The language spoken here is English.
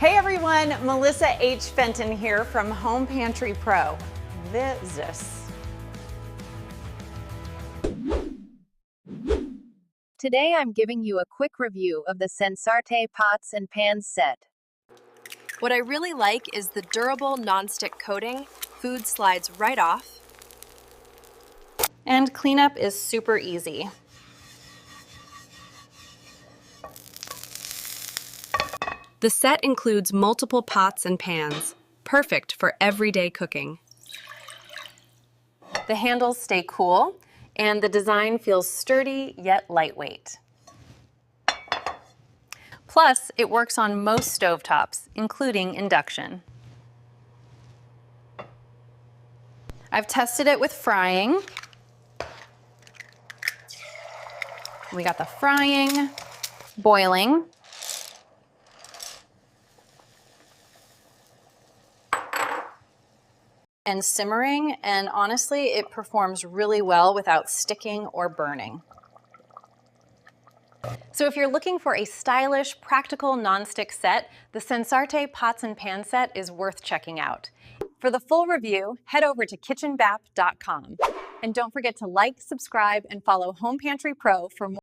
Hey everyone, Melissa H. Fenton here from Home Pantry Pro. This. Today I'm giving you a quick review of the SENSARTE pots and pans set. What I really like is the durable non-stick coating. Food slides right off. And cleanup is super easy. The set includes multiple pots and pans, perfect for everyday cooking. The handles stay cool, and the design feels sturdy yet lightweight. Plus, it works on most stovetops, including induction. I've tested it with frying. We got the frying, boiling, and simmering, and honestly, it performs really well without sticking or burning. So if you're looking for a stylish, practical non-stick set, the SENSARTE Pots and Pan set is worth checking out. For the full review, head over to kitchenbap.com. And don't forget to like, subscribe, and follow Home Pantry Pro for more